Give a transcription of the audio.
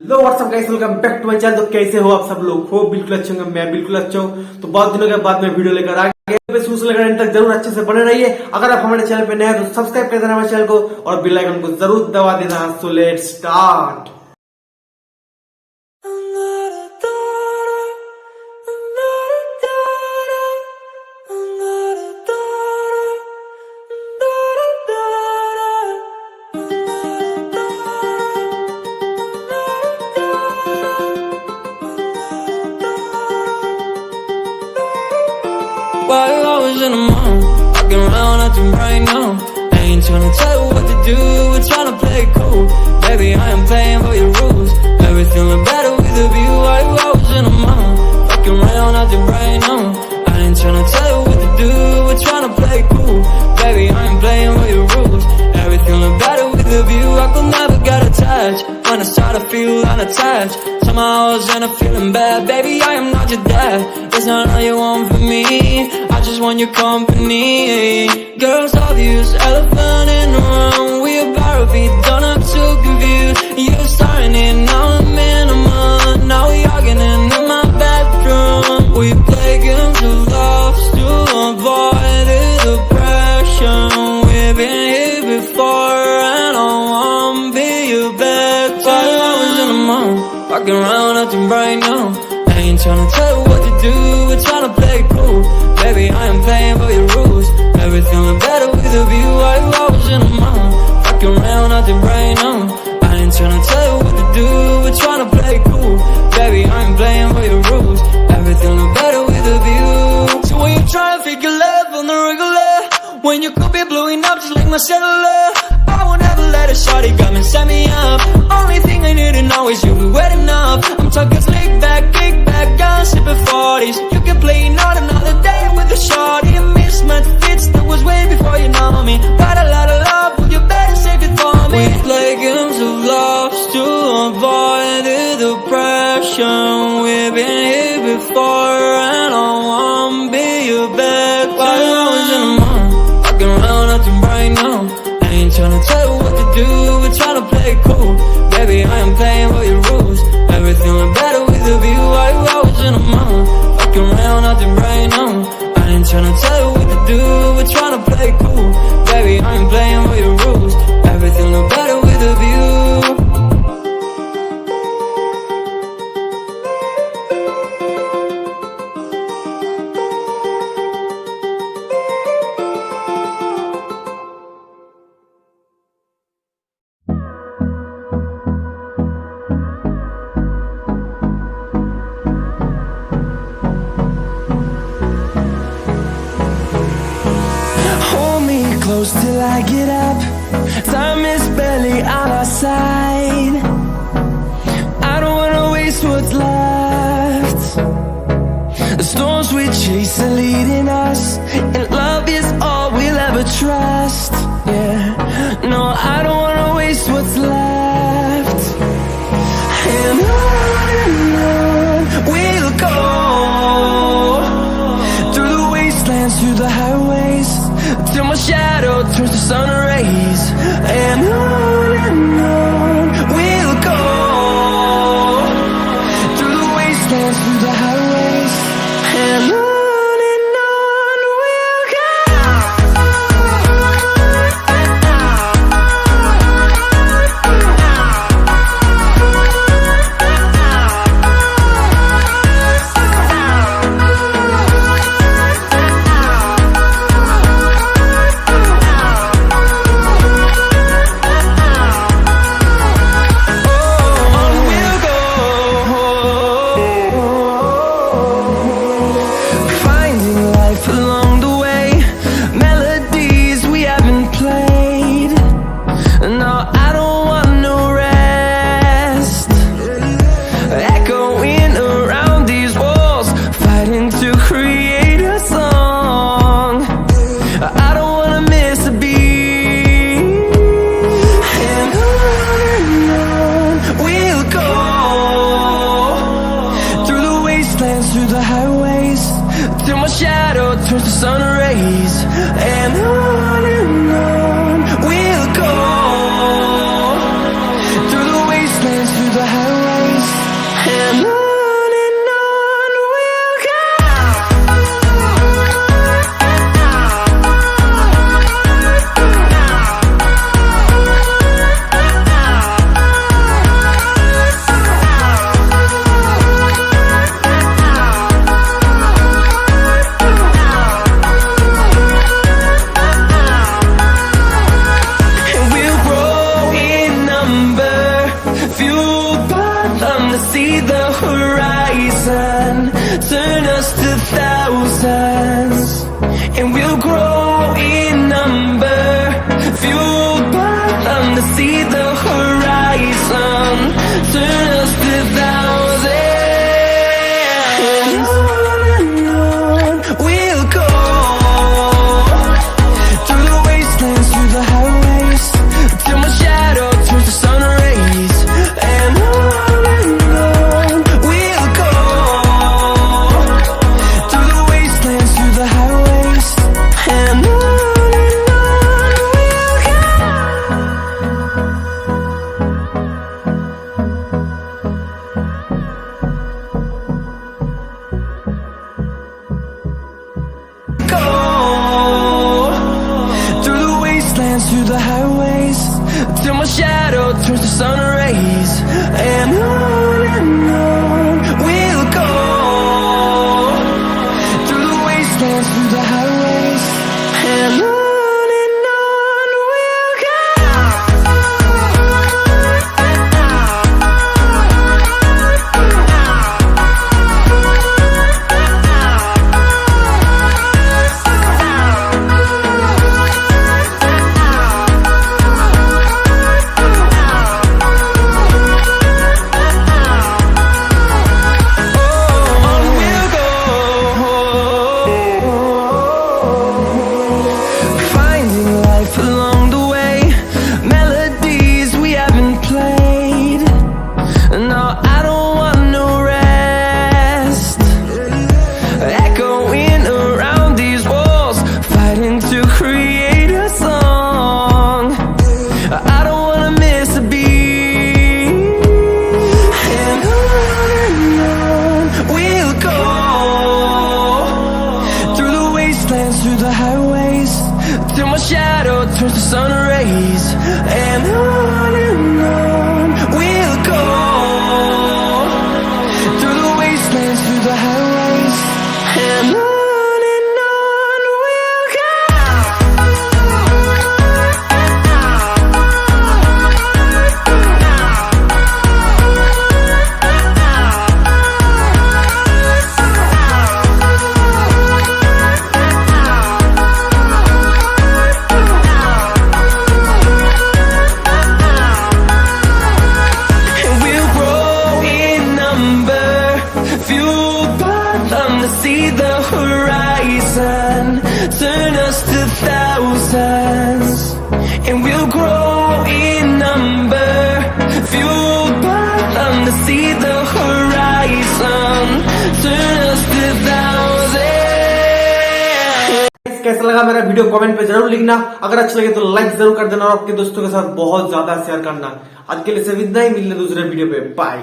Hello what's up guys, welcome back to my channel. तो कैसे हो आप सब लोग? हो बिल्कुल अच्छे होंगे, मैं बिल्कुल अच्छा हूँ। तो बहुत दिनों के बाद मैं वीडियो लेकर आ गया। शुरू से लेकर एंड तक जरूर अच्छे से बने रहिए। अगर आप हमारे चैनल पे नए हैं तो सब्सक्राइब कर देना हमारे चैनल को और बेल आइकन को जरूर दबा देना। So let's start. While I was in the mall, walking around acting right now. I ain't tryna tell you what to do, we're tryna play it cool. Baby, I am playing by your rules. Everything look better with a view. While I was in the mall, walking around acting right now. I ain't tryna tell you what to do, we're tryna play it cool. Baby, I am playing by your rules. Everything look better with a view. I could never get attached when I start to feel unattached. Somehow I was in a feeling bad. Baby, I am not your dad. It's not all you want from me. I just want your company. Girls obvious, elephant in the room. We about to be done up too confused. You're starting it, now I'm in a month. Now we arguing in my bedroom. We play games of love to avoid the depression. We've been here before and I won't be your bed. While I was in the mall, walking around acting right now. I ain't tryna tell you what to do, we're tryna play it cool. Baby, I am playing by your rules. Everything look better with a view. While I was in the mall, walking around acting right now. I ain't tryna tell you what to do, we're tryna play it cool. Baby, I am playing by your rules. Everything look better with a view. So when you try to figure love on the regular, when you could be blowing up just like my cellular, I won't ever let a shawty come and set me up. Only thing I need to know is you be wet enough. I'm talking slick back, kick back, gun sipping 40s. You can play not another day with a shawty. A mismatch fits that was way before you know me. Got a lot of love, but you better save it for me. We play games of love to avoid the depression. We've been here before and I won't be your bed. While I was in the mall, walking around acting right now. I ain't tryna tell you what to do, we're tryna play it cool. Baby, I am playing by your rules. Everything look better with a view. While I was in the mall, walking around acting right now. I ain't tryna tell you what to do, we're tryna play it cool. Baby, I am playing by your rules. Everything look better with a view. Close till I get up. Time is barely on our side. I don't wanna waste what's left. The storms we chase are leading us, and love is all we'll ever trust. Yeah, no, I don't wanna waste what's left. And on we'll go, through the wastelands, through the highways, till my shadow turns to sun rays. And on we'll go, through the wastelands, through the highways, and on we'll go. till my shadow turns to sun rays. And on we'll go, through the wastelands, through the highways, and on we'll go. See the horizon, turn us to thousands, and we'll grow in number, fueled by them to see the horizon, turn us to thousands. कैसा लगा मेरा video comment पे जरूर लिखना। अगर अच्छा लगे तो लाइक जरूर कर देना और आपके दोस्तों के साथ बहुत ज्यादा शेयर करना। आज के लिए सिर्फ इतना ही, मिलने दूसरे वीडियो पे, बाय।